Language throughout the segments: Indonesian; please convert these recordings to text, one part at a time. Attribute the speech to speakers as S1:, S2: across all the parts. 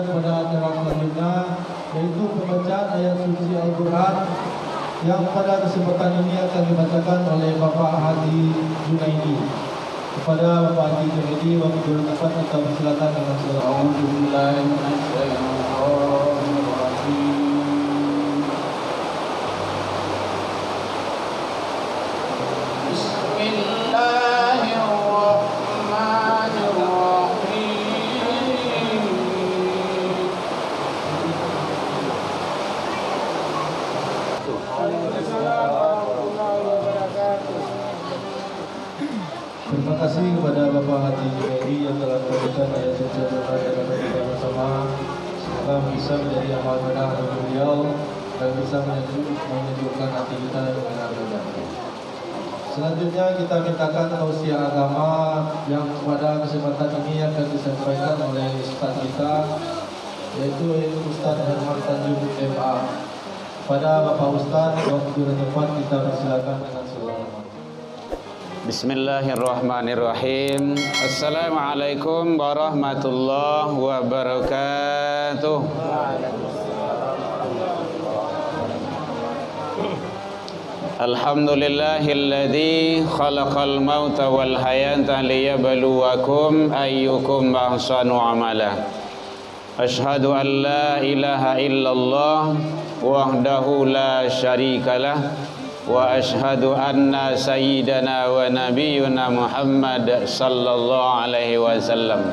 S1: kepada acara selanjutnya, yaitu pembacaan ayat suci Al-Quran yang pada kesempatan ini akan dibacakan oleh Bapak Haji Junaidi. Kepada Bapak Haji Junaidi, waktu dulu tempat kita persilakan dengan surah Terima kasih kepada Bapak Haji Junaidi yang telah memberikan ayat suci Al-Quran yang akan kita bersama. Semoga bisa menjadi amal benar bagi beliau dan bisa menyejukkan hati kita dengan benar-benar. Selanjutnya kita mintakan tausiah agama yang pada kesempatan ini akan disampaikan oleh Ustaz kita, yaitu Ustaz Herman Tanjung MA. Pada Bapak Ustaz, waktu dan tempat kita persilakan dengan surah.
S2: Bismillahirrahmanirrahim. Assalamualaikum warahmatullahi wabarakatuh. Alhamdulillahilladzi khalaqal mauta wal hayata liyabluwakum ayyukum ahsanu amala. Asyhadu an la ilaha illallah wahdahu la syarikalah wa asyhadu anna sayyidana wa nabiyyuna Muhammad sallallahu alaihi wasallam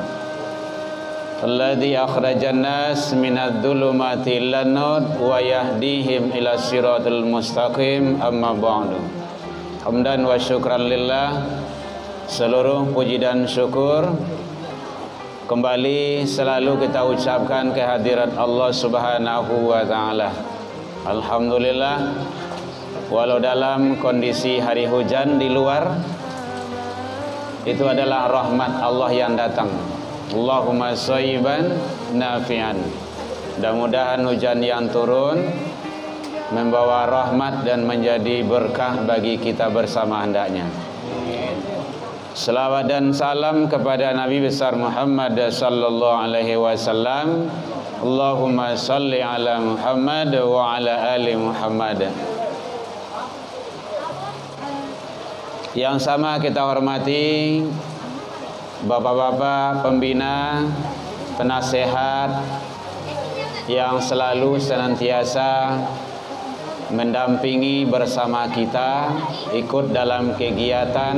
S2: alladzi akhrajan nas minadh dhulumati ilan nur wa yahdihim ila siratal mustaqim, amma ba'du. Hamdan wa syukran lillah, seluruh puji dan syukur kembali selalu kita ucapkan kehadirat Allah Subhanahu wa taala. Alhamdulillah, walau dalam kondisi hari hujan di luar, itu adalah rahmat Allah yang datang. Allahumma shayyiban nafi'an. Mudah-mudahan hujan yang turun membawa rahmat dan menjadi berkah bagi kita bersama hendaknya. Selawat dan salam kepada Nabi besar Muhammad sallallahu alaihi wasallam. Allahumma shalli ala Muhammad wa ala ali Muhammad. Yang sama kita hormati bapak-bapak pembina, penasehat yang selalu senantiasa mendampingi bersama kita, ikut dalam kegiatan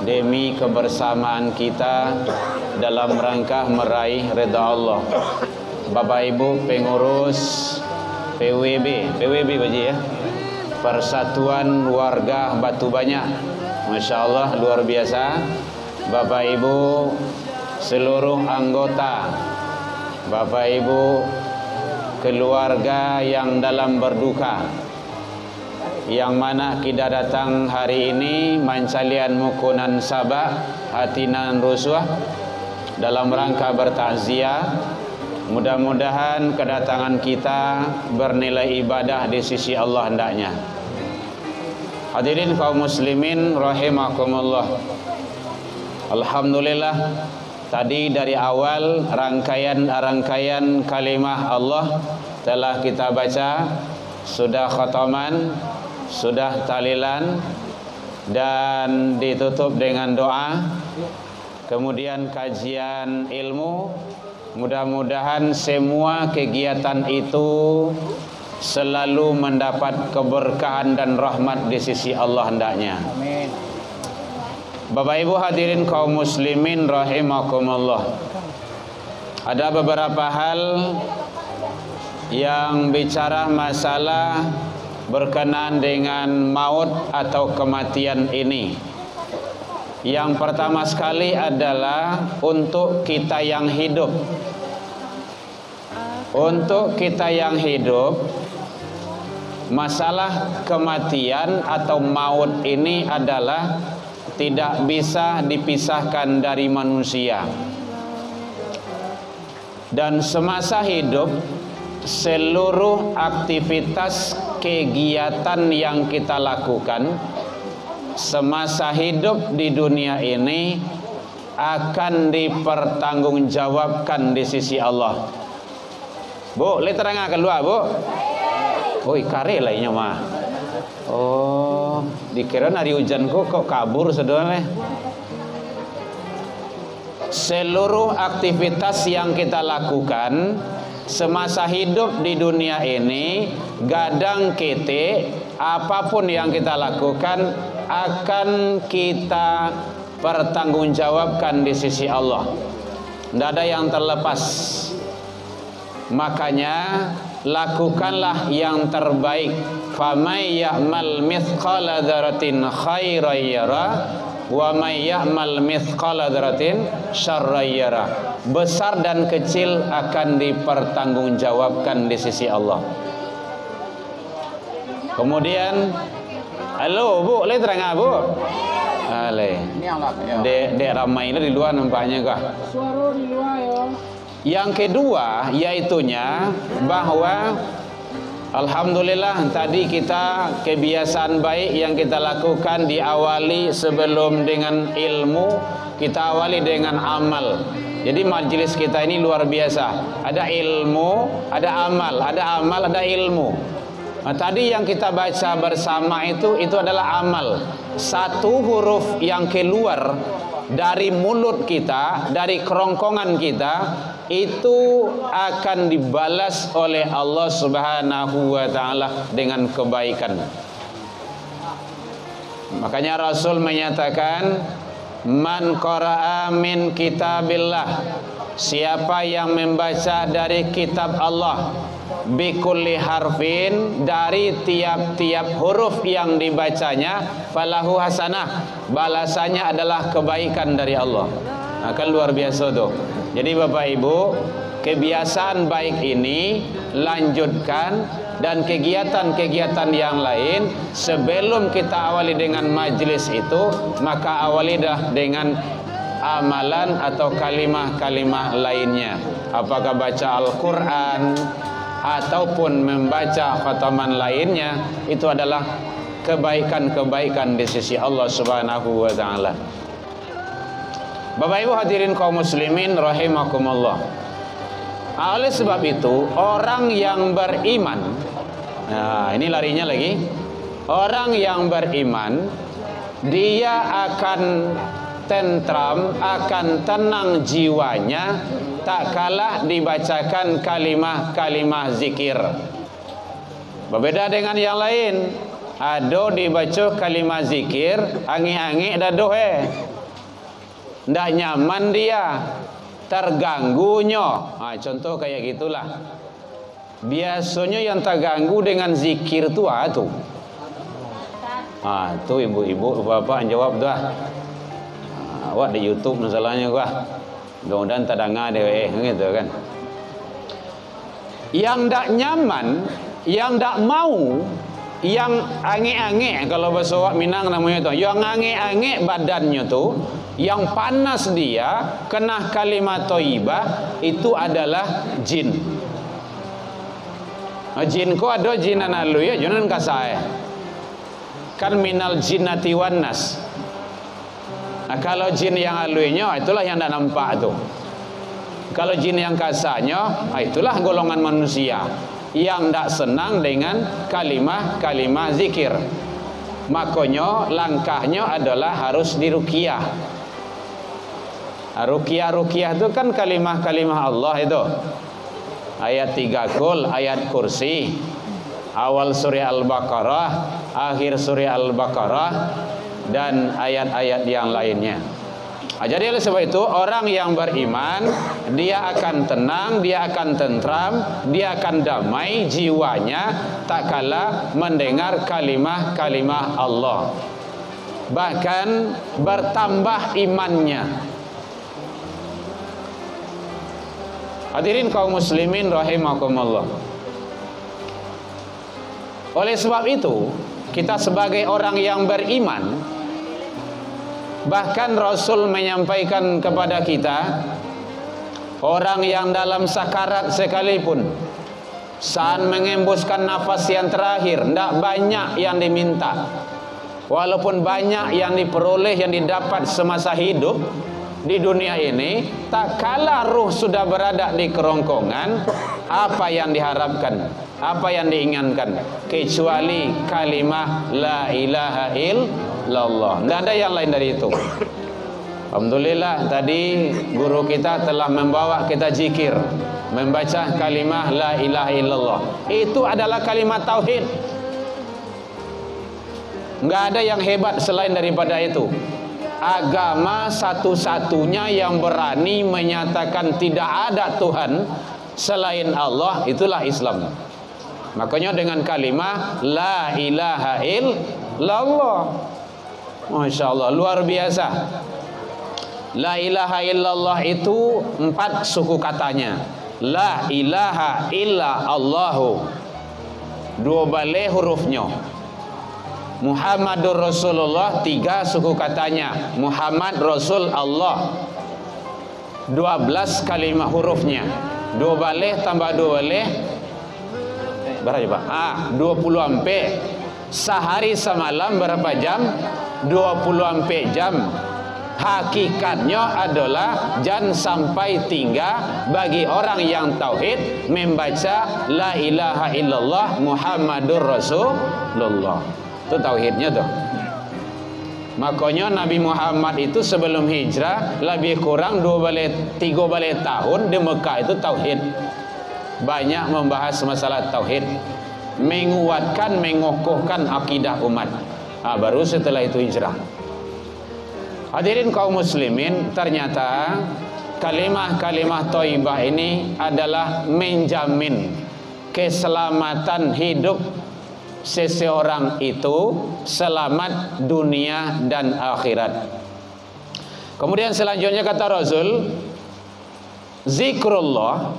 S2: demi kebersamaan kita dalam rangka meraih ridha Allah. Bapak Ibu pengurus PWB Baji ya, Persatuan Warga Batu Banyak, Masya Allah luar biasa. Bapak Ibu seluruh anggota, Bapak Ibu keluarga yang dalam berduka, yang mana kita datang hari ini mancalian mukunan sabah hatinan rusuh dalam rangka bertakziah. Mudah-mudahan kedatangan kita bernilai ibadah di sisi Allah hendaknya. Hadirin kaum muslimin rahimakumullah. Alhamdulillah, tadi dari awal rangkaian kalimah Allah telah kita baca, sudah khataman, sudah talilan, dan ditutup dengan doa, kemudian kajian ilmu. Mudah-mudahan semua kegiatan itu selalu mendapat keberkahan dan rahmat di sisi Allah hendaknya. Amin. Bapak Ibu hadirin kaum muslimin rahimakumullah. Ada beberapa hal yang bicara masalah berkenaan dengan maut atau kematian ini. Yang pertama sekali adalah untuk kita yang hidup. Untuk kita yang hidup, masalah kematian atau maut ini adalah tidak bisa dipisahkan dari manusia. Dan semasa hidup, seluruh aktivitas kegiatan yang kita lakukan semasa hidup di dunia ini akan dipertanggungjawabkan di sisi Allah. Bu, le terang keluar, Bu. Oi, kare lainnya mah. Oh, dikira hari hujan kok kabur sedolah. Seluruh aktivitas yang kita lakukan semasa hidup di dunia ini, gadang kete, apapun yang kita lakukan akan kita pertanggungjawabkan di sisi Allah. Tidak ada yang terlepas. Makanya lakukanlah yang terbaik. Famay ya'mal mithqala dzarratin khairan yara wa may ya'mal mithqala dzarratin syarran yara. Besar dan kecil akan dipertanggungjawabkan di sisi Allah. Kemudian, halo Bu, le terang Bu. Ale. Dek ramai ini di luar nampaknya kah?
S3: Suara di luar ya.
S2: Yang kedua yaitunya bahwa alhamdulillah tadi kita kebiasaan baik yang kita lakukan diawali sebelum dengan ilmu, kita awali dengan amal. Jadi majelis kita ini luar biasa. Ada ilmu, ada amal, ada amal, ada ilmu. Nah, tadi yang kita baca bersama itu adalah amal. Satu huruf yang keluar dari mulut kita, dari kerongkongan kita, itu akan dibalas oleh Allah Subhanahu wa taala dengan kebaikan. Makanya Rasul menyatakan, man qara'a min kitabillah, siapa yang membaca dari kitab Allah, bikulli harfin, dari tiap-tiap huruf yang dibacanya, falahu hasanah, balasannya adalah kebaikan dari Allah. Nah, kan luar biasa tuh. Jadi Bapak Ibu, kebiasaan baik ini lanjutkan, dan kegiatan-kegiatan yang lain sebelum kita awali dengan majelis itu, maka awali dah dengan amalan atau kalimah-kalimah lainnya. Apakah baca Al-Quran ataupun membaca khataman lainnya, itu adalah kebaikan-kebaikan di sisi Allah Subhanahu wa taala. Bapak Ibu hadirin kaum muslimin rahimakumullah. Oleh sebab itu, orang yang beriman, nah ini larinya lagi, orang yang beriman, dia akan tentram, akan tenang jiwanya tak kalah dibacakan kalimah-kalimah zikir. Berbeda dengan yang lain, ada dibaca kalimah zikir, angin-angin dadoh ndak nyaman dia, terganggunya. Nah, contoh kayak gitulah. Biasanya yang terganggu dengan zikir tu tuh. Tuh ibu-ibu, bapak jawab dah. Awak di YouTube masalahnya gua. Mudah-mudahan tak dengar deh gitu kan. Yang ndak nyaman, yang ndak mau, yang ange-ange, kalau bahasa Wak Minang namanya tuh, yang ange-ange badannya tuh, yang panas dia kena kalimat thayyibah, itu adalah jin. Jin ko ada jinan alu ya, jangan kasai. Kan minal jinnati wan nas. Nah, kalau jin yang alunya itulah yang tidak nampak tuh. Kalau jin yang kasarnya, itulah golongan manusia yang tidak senang dengan kalimah-kalimah zikir. Makanya langkahnya adalah harus diruqyah. Ruqyah itu kan kalimah-kalimah Allah itu. Ayat 3 kul, ayat kursi, awal surah Al-Baqarah, akhir surah Al-Baqarah, dan ayat-ayat yang lainnya. Jadi oleh sebab itu, orang yang beriman, dia akan tenang, dia akan tentram, dia akan damai jiwanya tak kala mendengar kalimah-kalimah Allah. Bahkan bertambah imannya. Hadirin kaum muslimin rahimakumullah. Oleh sebab itu, kita sebagai orang yang beriman, bahkan Rasul menyampaikan kepada kita, orang yang dalam sakarat sekalipun, saat mengembuskan nafas yang terakhir, tidak banyak yang diminta. Walaupun banyak yang diperoleh, yang didapat semasa hidup, di dunia ini, tak kala ruh sudah berada di kerongkongan, apa yang diharapkan, apa yang diinginkan, kecuali kalimah la ilaha illallah. Tidak ada yang lain dari itu. Alhamdulillah, tadi guru kita telah membawa kita zikir, membaca kalimah la ilaha illallah. Itu adalah kalimat tauhid. Nggak ada yang hebat selain daripada itu. Agama satu-satunya yang berani menyatakan tidak ada Tuhan selain Allah, itulah Islam. Makanya dengan kalimah la ilaha illallah, Masya Allah, luar biasa. La ilaha illallah itu 4 suku katanya. La ilaha illa Allahu, 2 balai hurufnya. Muhammadur Rasulullah, 3 suku katanya. Muhammad Rasul Allah, 12 kalimat hurufnya. 2 balai tambah 2 balai berapa? 24. Sehari semalam berapa jam? 24 jam. Hakikatnya adalah jangan sampai tinggal bagi orang yang tauhid membaca la ilaha illallah Muhammadur Rasulullah. Itu tauhidnya tuh. Makanya Nabi Muhammad itu sebelum hijrah lebih kurang 3 balai tahun di Mekah itu tauhid. Banyak membahas masalah tauhid, menguatkan, mengokohkan akidah umat. Baru setelah itu hijrah. Hadirin kaum muslimin, ternyata kalimah-kalimah thayyibah ini adalah menjamin keselamatan hidup seseorang itu, selamat dunia dan akhirat. Kemudian selanjutnya kata Rasul, zikrullah,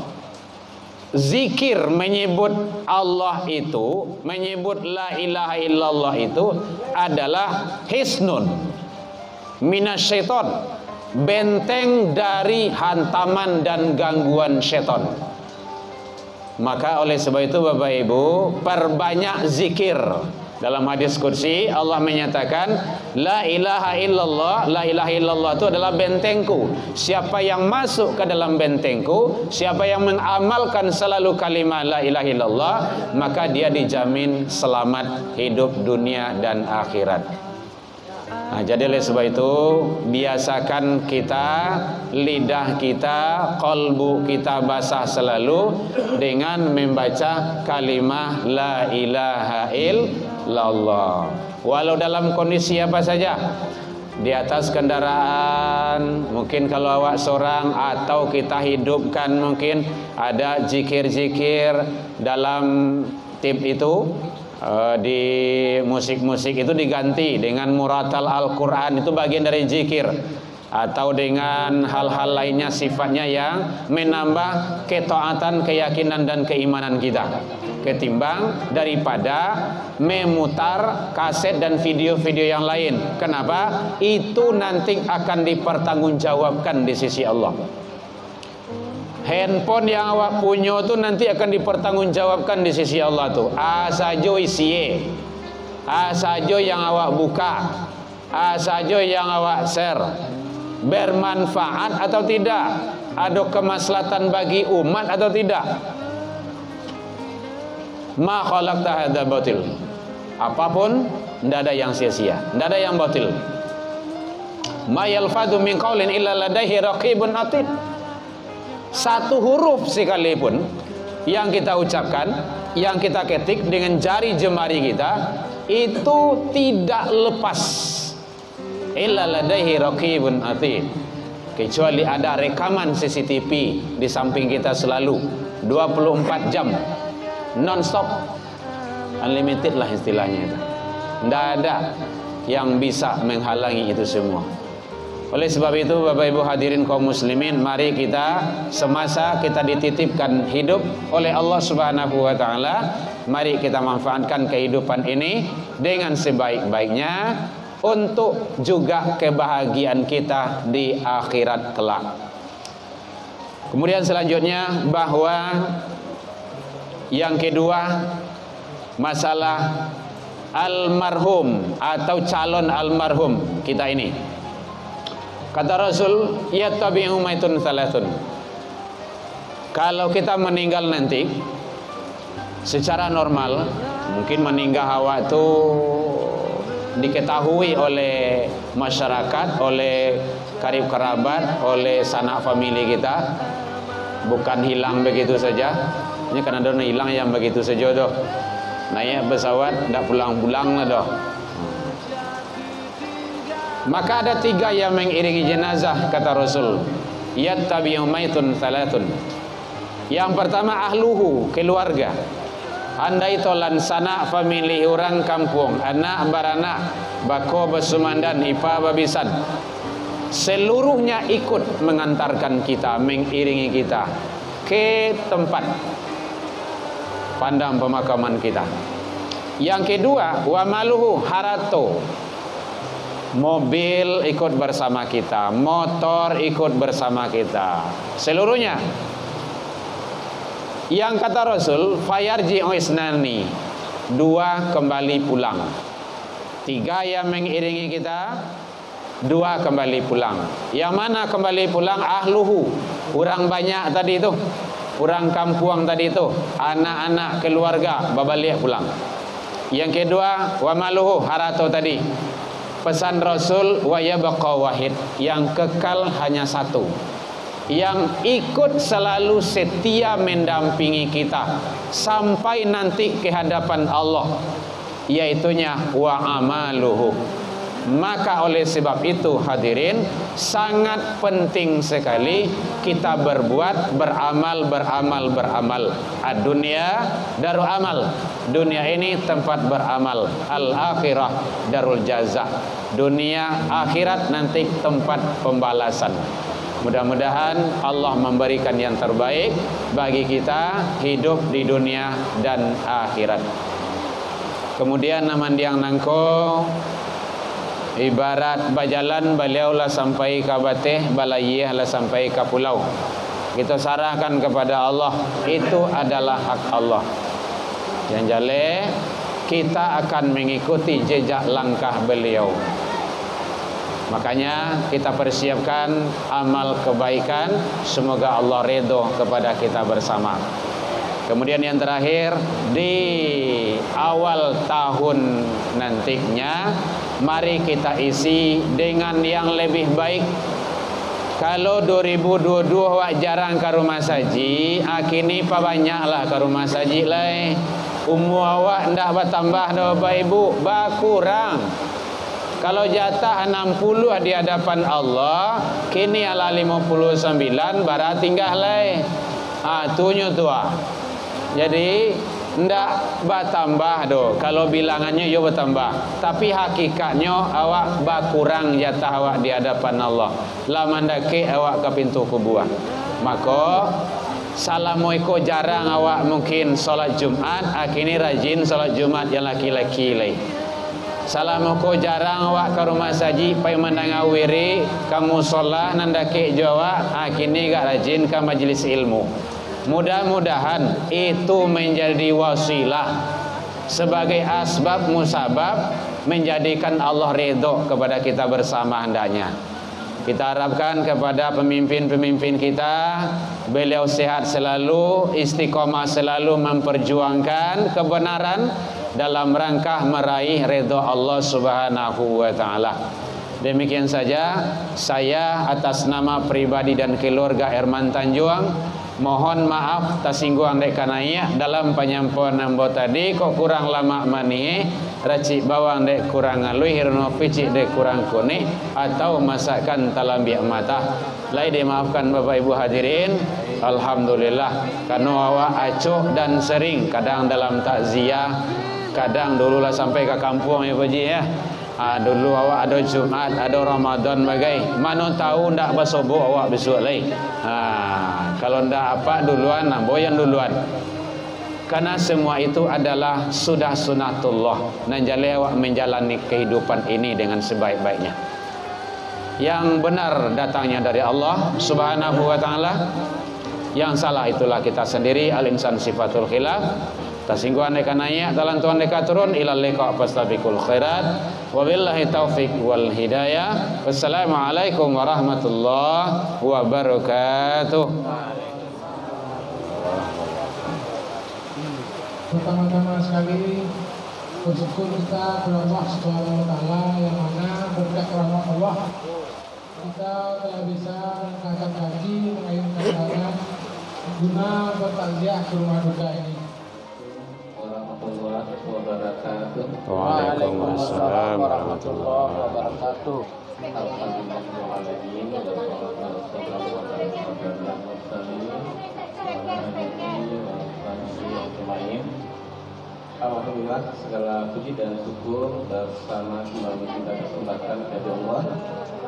S2: zikir menyebut Allah itu, menyebut la ilaha illallah itu adalah hisnun minasyaiton, benteng dari hantaman dan gangguan syaitan. Maka oleh sebab itu Bapak Ibu, perbanyak zikir. Dalam hadis kursi Allah menyatakan la ilaha illallah, la ilaha illallah itu adalah bentengku. Siapa yang masuk ke dalam bentengku, siapa yang mengamalkan selalu kalimat la ilaha illallah, maka dia dijamin selamat hidup dunia dan akhirat. Nah, jadi oleh sebab itu biasakan kita, lidah kita, qalbu kita basah selalu dengan membaca kalimah la ilaha illallah. Walau dalam kondisi apa saja, di atas kendaraan, mungkin kalau awak seorang, atau kita hidupkan mungkin ada zikir-zikir dalam tip itu. Di musik-musik itu diganti dengan muratal Al-Quran, itu bagian dari zikir, atau dengan hal-hal lainnya sifatnya yang menambah ketaatan, keyakinan dan keimanan kita, ketimbang daripada memutar kaset dan video-video yang lain. Kenapa? Itu nanti akan dipertanggungjawabkan di sisi Allah. Handphone yang awak punya tu nanti akan dipertanggungjawabkan di sisi Allah tu. Saja isi, saja yang awak buka, saja yang awak share, bermanfaat atau tidak, ada kemaslahatan bagi umat atau tidak. Ma khalaqta hadza batil. Apapun, tidak ada yang sia-sia, tidak ada yang batil. Ma yalfadhu min qaulin illa ladaihi raqibun atid. Satu huruf sekalipun yang kita ucapkan, yang kita ketik dengan jari jemari kita, itu tidak lepas illa ladaihi raqibun atid, kecuali ada rekaman CCTV di samping kita selalu 24 jam non-stop, unlimited lah istilahnya itu. Tidak ada yang bisa menghalangi itu semua. Oleh sebab itu Bapak Ibu hadirin kaum muslimin, mari kita semasa kita dititipkan hidup oleh Allah Subhanahu wa taala, mari kita manfaatkan kehidupan ini dengan sebaik-baiknya untuk juga kebahagiaan kita di akhirat kelak. Kemudian selanjutnya bahwa yang kedua, masalah almarhum atau calon almarhum kita ini. Kata Rasul, yattabi'u maitun thalathun. Kalau kita meninggal nanti secara normal, mungkin meninggal awak itu diketahui oleh masyarakat, oleh karib kerabat, oleh sanak famili kita, bukan hilang begitu saja. Ini kan ada hilang yang begitu saja doh. Naik pesawat tak pulang-pulang lah doh. Maka ada 3 yang mengiringi jenazah, kata Rasul. Yattabi'u maitun thalathun. Yang pertama ahluhu, keluarga. Andai tolan sanak famili orang kampung, anak baranak, bako besumandan, ipa babisan, seluruhnya ikut mengantarkan kita, mengiringi kita ke tempat pandang pemakaman kita. Yang kedua, wa maluhu, harato. Mobil ikut bersama kita, motor ikut bersama kita, seluruhnya. Yang kata Rasul, fayarji'u isnani, 2 kembali pulang. 3 yang mengiringi kita, 2 kembali pulang. Yang mana kembali pulang? Ahluhu, orang banyak tadi itu, orang kampung tadi itu, anak-anak keluarga babalik pulang. Yang kedua, wa maluhu, harato tadi. Pesan Rasul, wa yabqa wahid, yang kekal hanya 1, yang ikut selalu setia mendampingi kita sampai nanti ke hadapan Allah, yaitunya wa amaluhu. Maka oleh sebab itu hadirin, sangat penting sekali kita berbuat, beramal. Ad-dunya darul amal, dunia ini tempat beramal. Al-akhirah darul jaza, dunia akhirat nanti tempat pembalasan. Mudah-mudahan Allah memberikan yang terbaik bagi kita hidup di dunia dan akhirat. Kemudian namandiang nangko, ibarat bajalan beliau lah sampai ke bateh, balayih lah sampai ke pulau. Kita sarahkan kepada Allah, itu adalah hak Allah. Yang jale kita akan mengikuti jejak langkah beliau. Makanya kita persiapkan amal kebaikan, semoga Allah ridho kepada kita bersama. Kemudian yang terakhir, di awal tahun nantinya, mari kita isi dengan yang lebih baik. Kalau 2022 wak jarang ke rumah saji, kini pa banyaklah ke rumah saji lah. Umur awak ndak bertambah dah Bapak Ibu, berkurang. Kalau jatah 60 di hadapan Allah, kini ala 59, barat tinggal lah. Tunyo tua. Jadi ndak bertambah do. Kalau bilangannya yo bertambah, tapi hakikatnya awak berkurang jatah awak di hadapan Allah. Laman dake awak ke pintu kubur. Maka salamuiko jarang awak mungkin solat Jumat, kini rajin solat Jumat yang laki-laki lagi. Salamuiko jarang awak ke rumah saji, pai mendangawiri kamu solat nandake jawa, kini gak rajin ke majlis ilmu. Mudah-mudahan itu menjadi wasilah sebagai asbab musabab menjadikan Allah ridho kepada kita bersama hendaknya. Kita harapkan kepada pemimpin-pemimpin kita, beliau sehat selalu, istiqomah selalu memperjuangkan kebenaran dalam rangka meraih ridho Allah Subhanahu wa taala. Demikian saja saya atas nama pribadi dan keluarga Herman Tanjuang mohon maaf tersinggung dek kanaya dalam penyampaian nambo tadi kok kurang lama mani racik bawang dek kurang ngalui hirno picik dek kurang kuning atau masakan talambiak mata lai dimaafkan Bapak Ibu hadirin. Alhamdulillah karena awak acuh dan sering kadang dalam takziah, kadang dululah sampai ke kampung ya Pak Ji ya. Dulu awak ada Jumat, ada Ramadan bagai. Mana tahu ndak bersubuh awak besok lagi. Kalau ndak apa duluan, boyan duluan. Karena semua itu adalah sudah sunatullah. Dan jale awak menjalani kehidupan ini dengan sebaik-baiknya. Yang benar datangnya dari Allah Subhanahu wa taala. Yang salah itulah kita sendiri, al-insan sifatul khilaf. Tasingguan deka naik, talantuan deka turun, ilal liqa fastabiqul khairat. Wabillahi taufiq wal hidayah. Wassalamualaikum warahmatullahi wabarakatuh.
S3: Pertama-tama sekali bersyukur kita kepada Allah Subhanahu wa taala yang mana berkat rahmat Allah kita telah bisa mengangkat kaki mengayunkan tangan guna bertakziah ke rumah duka ini.
S1: Warahmatullahi wabarakatuh.
S2: Waalaikumsalam warahmatullahi
S3: wabarakatuh.
S1: Alhamdulillahirrahmanirrahim. Alhamdulillah, segala puji dan syukur bersama kembali kita persembahkan kepada Allah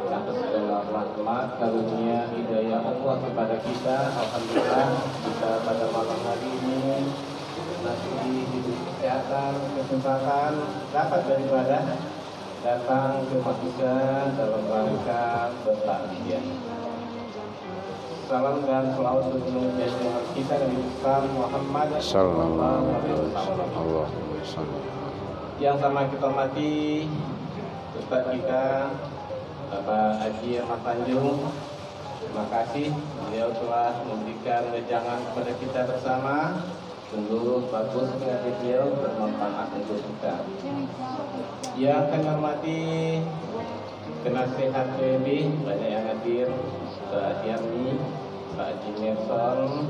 S1: atas segala rahmat, karunia, hidayah Allah kepada kita. Alhamdulillah, kita pada malam hari ini masih diberi kesehatan, kesempatan dapat beribadah, datang ke masjid dalam rangka bertakziah. Salam dan selawat untuk Nabi kita Nabi besar Muhammad sallallahu alaihi wasallam. Yang sama kita hormati Ustaz kita Bapak Haji Ahmad Tanjung. Terima kasih beliau telah memberikan wejangan kepada kita bersama. Sungguh bagus ngaji beliau, bermanfaat untuk kita. Yang kami hormati penasehat PB, banyak yang hadir, Pak Yarni, Pak Haji Nelson.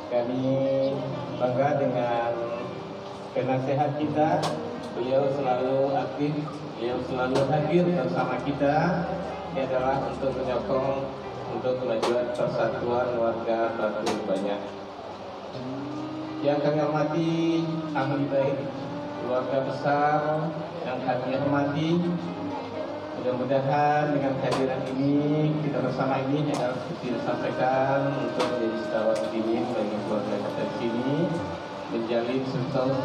S1: Kami bangga dengan penasehat kita. Beliau selalu aktif, beliau selalu hadir bersama kita. Ini adalah untuk menyokong untuk kemajuan persatuan warga Batu Banyak. Yang kami hormati ahli baik, keluarga besar yang kami hormati. Mudah-mudahan dengan kehadiran ini kita bersama ini adalah seperti disampaikan untuk menjadi setawat dini bagi keluarga kita di sini, menjalin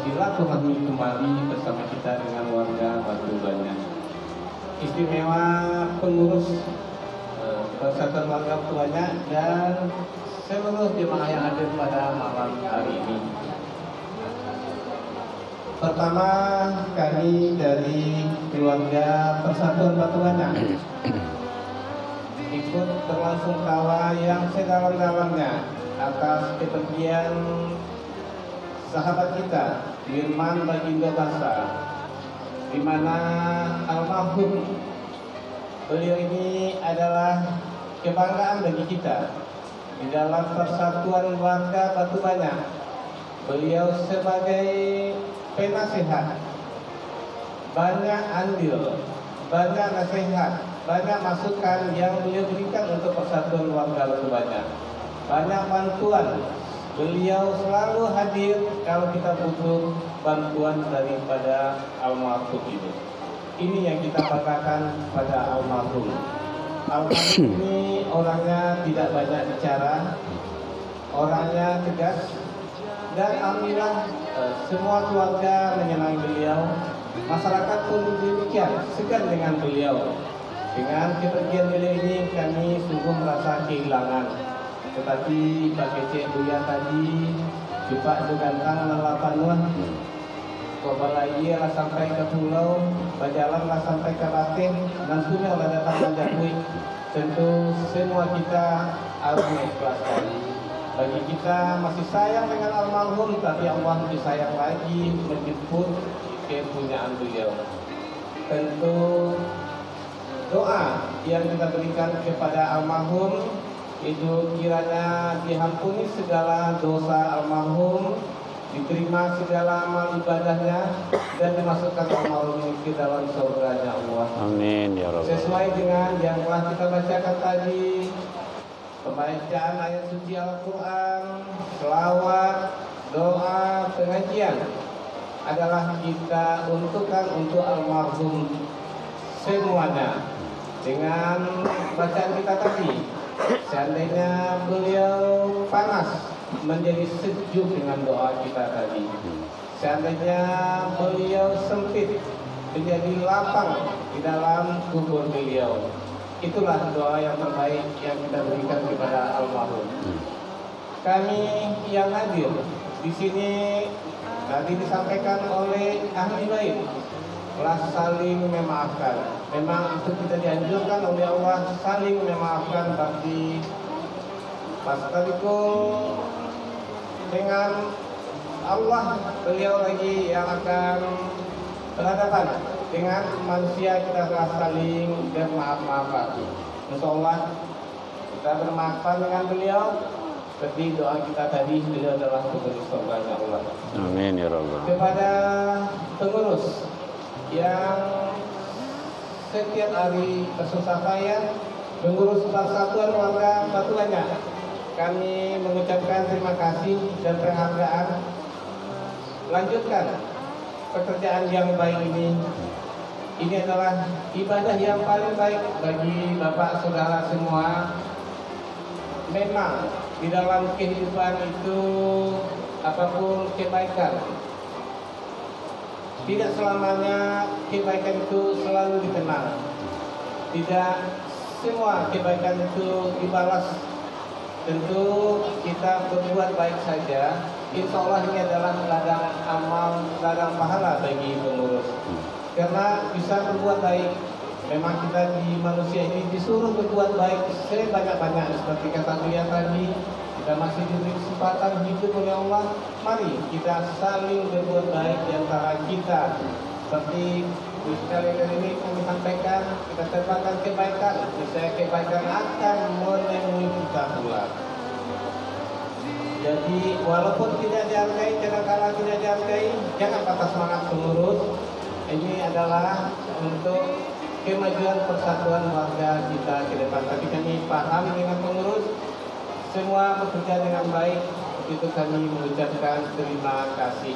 S1: silaturahmi kembali bersama kita dengan warga Batu Banyak. Istimewa pengurus persatuan warga Batu Banyak dan seluruh jemaah yang hadir pada malam hari ini. Pertama, kami dari keluarga Persatuan Batu Banyak ikut berlangsung tawa yang sedalam-dalamnya atas kepergian sahabat kita Wirman Baginda Basa, di mana almarhum beliau ini adalah kebanggaan bagi kita di dalam Persatuan Warga Batu Banyak. Beliau sebagai penasehat, banyak andil, banyak nasihat, banyak masukan yang beliau berikan untuk persatuan warga Batu Banyak. Banyak bantuan, beliau selalu hadir kalau kita butuh bantuan daripada almarhum ini. Ini yang kita katakan pada almarhum. Almarhum ini orangnya tidak banyak bicara, orangnya tegas, dan alhamdulillah semua keluarga menyenangi beliau, masyarakat pun demikian segan dengan beliau. Dengan kepergian beliau ini kami sungguh merasa kehilangan. Tetapi Pak Kece Buya tadi Jupak Jugantang Lelapanuan Kobalai lah sampai ke pulau, berjalan lah sampai ke Bateh, dan sudah lah datang menjauhi. Tentu semua kita harus mengikhlaskan. Bagi kita masih sayang dengan almarhum, tapi Allah lebih sayang lagi menjemput kepunyaan beliau. Tentu doa yang kita berikan kepada almarhum itu kiranya diampuni segala dosa almarhum, diterima segala amal ibadahnya, dan dimasukkan almarhum ke dalam surganya Allah.
S2: Amin ya Rabbal.
S3: Sesuai dengan yang telah kita bacakan tadi, pembacaan ayat suci Al-Quran, selawat, doa, pengajian adalah kita untukkan untuk almarhum semuanya. Dengan bacaan kita tadi, seandainya beliau panas, menjadi sejuk dengan doa kita tadi. Seandainya beliau sempit, menjadi lapang di dalam kubur beliau. Itulah doa yang terbaik yang kita berikan kepada almarhum. Kami yang hadir di
S4: di sini tadi disampaikan oleh ahli bait, telah saling memaafkan. Memang itu kita dianjurkan oleh Allah saling memaafkan, tapi sekalipun dengan Allah, beliau lagi yang akan berhadapan dengan manusia, kita telah saling bermaaf-maafan. Insya Allah kita bermaafan dengan beliau. Seperti doa kita tadi, beliau adalah pengurus surganya Allah.
S2: Amin ya Rabbal.
S4: Kepada pengurus yang setiap hari bersusah payah mengurus persatuan warga Batu Banyak, kami mengucapkan terima kasih dan penghargaan. Lanjutkan pekerjaan yang baik ini. Ini adalah ibadah yang paling baik bagi Bapak Saudara semua. Memang di dalam kehidupan itu apapun kebaikan, tidak selamanya kebaikan itu selalu dikenal. Tidak semua kebaikan itu dibalas. Tentu kita berbuat baik saja, insya Allah ini adalah ladang amal, ladang pahala bagi pengurus. Karena bisa berbuat baik. Memang kita di manusia ini disuruh berbuat baik sebanyak-banyak. Seperti kata beliau tadi, kita masih diberi kesempatan hidup oleh Allah. Mari kita saling berbuat baik di antara kita. Seperti sekali ini kami sampaikan, kita tebarkan kebaikan. Misalnya kebaikan akan menemui kita pula. Jadi walaupun tidak dihargai, kadang-kadang tidak dihargai, jangan patah semangat pengurus. Ini adalah untuk kemajuan persatuan warga kita ke depan. Tapi kami paham dengan pengurus, semua bekerja dengan baik. Itu kami mengucapkan terima kasih.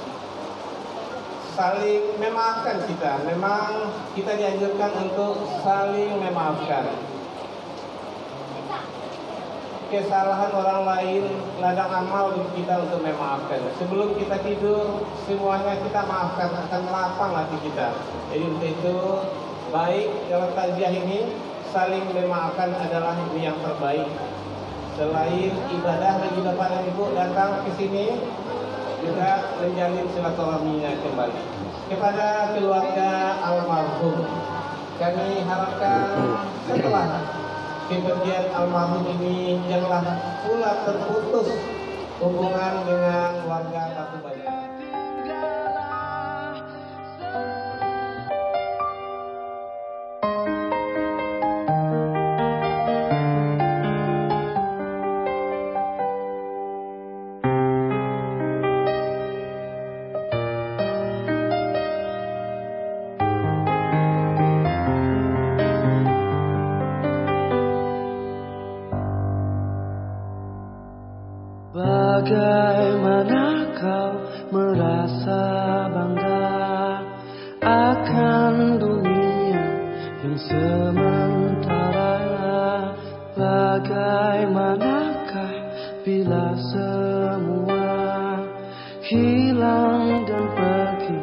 S4: Saling memaafkan kita. Memang kita dianjurkan untuk saling memaafkan. Kesalahan orang lain ladang amal bagi kita untuk memaafkan. Sebelum kita tidur, semuanya kita maafkan, akan melapang hati kita. Jadi untuk itu baik dalam takziah ini, saling memaafkan adalah ini yang terbaik. Selain ibadah bagi Bapak dan Ibu datang ke sini, juga menjalin silaturahminya kembali. Kepada keluarga almarhum, kami harapkan setelah kepergian almarhum ini janganlah pula terputus hubungan dengan warga Batu Banyak.
S5: Bagaimana kau merasa bangga akan dunia yang sementara? Bagaimanakah bila semua hilang dan pergi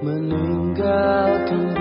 S5: meninggalkan